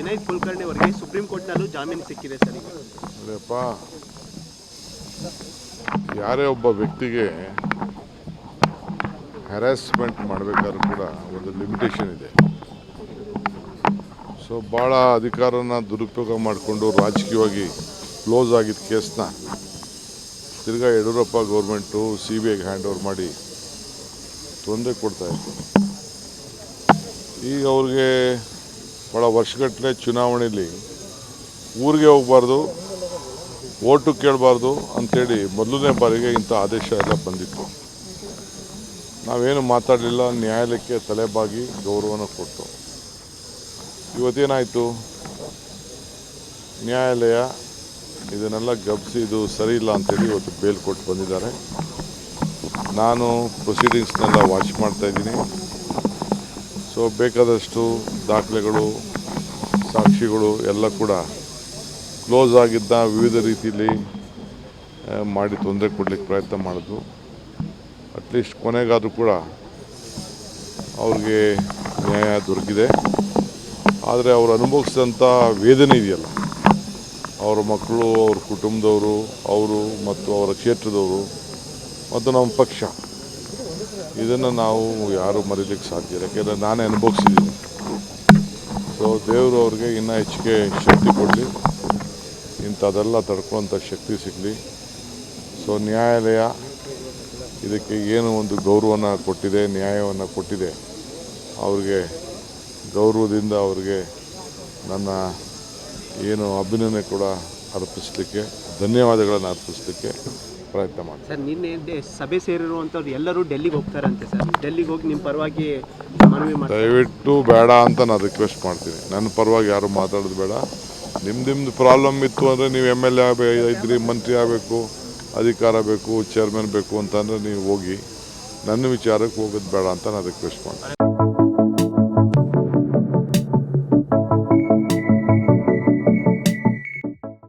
ವಿನಯ್ ಕುಲಕರ್ಣಿ ಅವರಿಗೆ ಸುಪ್ರೀಂ ಕೋರ್ಟ್ನಲ್ಲೂ ಜಾಮೀನು ಸಿಕ್ಕಿದೆ ಸರ್ ಈಗ. ಅದೇಪ್ಪ, ಯಾರೇ ಒಬ್ಬ ವ್ಯಕ್ತಿಗೆ ಹ್ಯಾರಾಸ್ಮೆಂಟ್ ಮಾಡಬೇಕಾದ್ರೂ ಕೂಡ ಒಂದು ಲಿಮಿಟೇಷನ್ ಇದೆ. ಸೊ ಭಾಳ ಅಧಿಕಾರನ ದುರುಪಯೋಗ ಮಾಡಿಕೊಂಡು ರಾಜಕೀಯವಾಗಿ ಕ್ಲೋಸ್ ಆಗಿದ್ದ ಕೇಸ್ನ ತಿರ್ಗಾ ಯಡಿಯೂರಪ್ಪ ಗೌರ್ಮೆಂಟು CBIಗೆ ಹ್ಯಾಂಡ್ ಓವರ್ ಮಾಡಿ ತೊಂದರೆ ಕೊಡ್ತಾಯಿತ್ತು. ಈಗ ಅವ್ರಿಗೆ ಭಾಳ ವರ್ಷಗಟ್ಟಲೆ ಚುನಾವಣೆಯಲ್ಲಿ ಊರಿಗೆ ಹೋಗಬಾರ್ದು, ಓಟು ಕೇಳಬಾರ್ದು ಅಂಥೇಳಿ ಮೊದಲನೇ ಬಾರಿಗೆ ಇಂಥ ಆದೇಶ ಎಲ್ಲ ಬಂದಿತ್ತು. ನಾವೇನು ಮಾತಾಡಲಿಲ್ಲ, ನ್ಯಾಯಾಲಯಕ್ಕೆ ತಲೆಬಾಗಿ ಗೌರವನ ಕೊಟ್ಟು. ಇವತ್ತೇನಾಯಿತು, ನ್ಯಾಯಾಲಯ ಇದನ್ನೆಲ್ಲ ಗಮನಿಸಿ ಇದು ಸರಿ ಇಲ್ಲ ಅಂತೇಳಿ ಇವತ್ತು ಬೇಲ್ ಕೊಟ್ಟು ಬಂದಿದ್ದಾರೆ. ನಾನು ಪ್ರೊಸೀಡಿಂಗ್ಸ್ನೆಲ್ಲ ವಾಚ್ ಮಾಡ್ತಾಯಿದ್ದೀನಿ. ಸೊ ಬೇಕಾದಷ್ಟು ದಾಖಲೆಗಳು, ಸಾಕ್ಷಿಗಳು ಎಲ್ಲ ಕೂಡ ಕ್ಲೋಸ್ ಆಗಿದ್ದ ವಿವಿಧ ರೀತಿಯಲ್ಲಿ ಮಾಡಿ ತೊಂದರೆ ಕೊಡಲಿಕ್ಕೆ ಪ್ರಯತ್ನ ಮಾಡಿದ್ರು. ಅಟ್ಲೀಸ್ಟ್ ಕೊನೆಗಾದರೂ ಕೂಡ ಅವ್ರಿಗೆ ನ್ಯಾಯ ದೊರಕಿದೆ. ಆದರೆ ಅವರು ಅನುಭವಿಸಿದಂಥ ವೇದನೆ ಇದೆಯಲ್ಲ, ಅವರ ಮಕ್ಕಳು, ಅವ್ರ ಕುಟುಂಬದವರು, ಅವರು ಮತ್ತು ಅವರ ಕ್ಷೇತ್ರದವರು ಮತ್ತು ನಮ್ಮ ಪಕ್ಷ, ಇದನ್ನು ನಾವು ಯಾರೂ ಮರೀಲಿಕ್ಕೆ ಸಾಧ್ಯ ಇಲ್ಲ. ಯಾಕೆಂದರೆ ನಾನೇ ಅನುಭವಿಸಿದ್ದೀನಿ. ಸೊ ದೇವರು ಅವ್ರಿಗೆ ಇನ್ನೂ ಹೆಚ್ಚಿಗೆ ಶಕ್ತಿ ಕೊಡಲಿ, ಇಂಥದ್ದೆಲ್ಲ ತಡ್ಕೊಳ್ಳೋಂಥ ಶಕ್ತಿ ಸಿಗಲಿ. ಸೊ ನ್ಯಾಯಾಲಯ ಇದಕ್ಕೆ ಏನು ಒಂದು ಗೌರವನ ಕೊಟ್ಟಿದೆ, ನ್ಯಾಯವನ್ನು ಕೊಟ್ಟಿದೆ, ಅವ್ರಿಗೆ ಗೌರವದಿಂದ ಅವ್ರಿಗೆ ನನ್ನ ಏನು ಅಭಿನಂದನೆ ಕೂಡ ಅರ್ಪಿಸಲಿಕ್ಕೆ, ಧನ್ಯವಾದಗಳನ್ನು ಅರ್ಪಿಸಲಿಕ್ಕೆ ಪ್ರಯತ್ನ ಮಾಡಿ. ಸರ್, ನಿನ್ನೆ ಸಭೆ ಸೇರಿರುವಂಥವ್ರು ಎಲ್ಲರೂ ಡೆಲ್ಲಿಗೆ ಹೋಗ್ತಾರಂತೆ ಸರ್. ಡೆಲ್ಲಿಗೆ ಹೋಗಿ ನಿಮ್ಮ ಪರವಾಗಿ ಮನವಿ ಮಾಡಿ. ದಯವಿಟ್ಟು ಬೇಡ ಅಂತ ನಾನು ರಿಕ್ವೆಸ್ಟ್ ಮಾಡ್ತೀನಿ. ನನ್ನ ಪರವಾಗಿ ಯಾರು ಮಾತಾಡೋದು ಬೇಡ. ನಿಮ್ದು ಪ್ರಾಬ್ಲಮ್ ಇತ್ತು ಅಂದರೆ ನೀವು MLA ಇದ್ರಿ, ಮಂತ್ರಿ ಆಗಬೇಕು, ಅಧಿಕಾರ ಬೇಕು, ಚೇರ್ಮನ್ ಬೇಕು ಅಂತಂದರೆ ನೀವು ಹೋಗಿ. ನನ್ನ ವಿಚಾರಕ್ಕೆ ಹೋಗೋದು ಬೇಡ ಅಂತ ನಾನು ರಿಕ್ವೆಸ್ಟ್ ಮಾಡ್ತೀನಿ.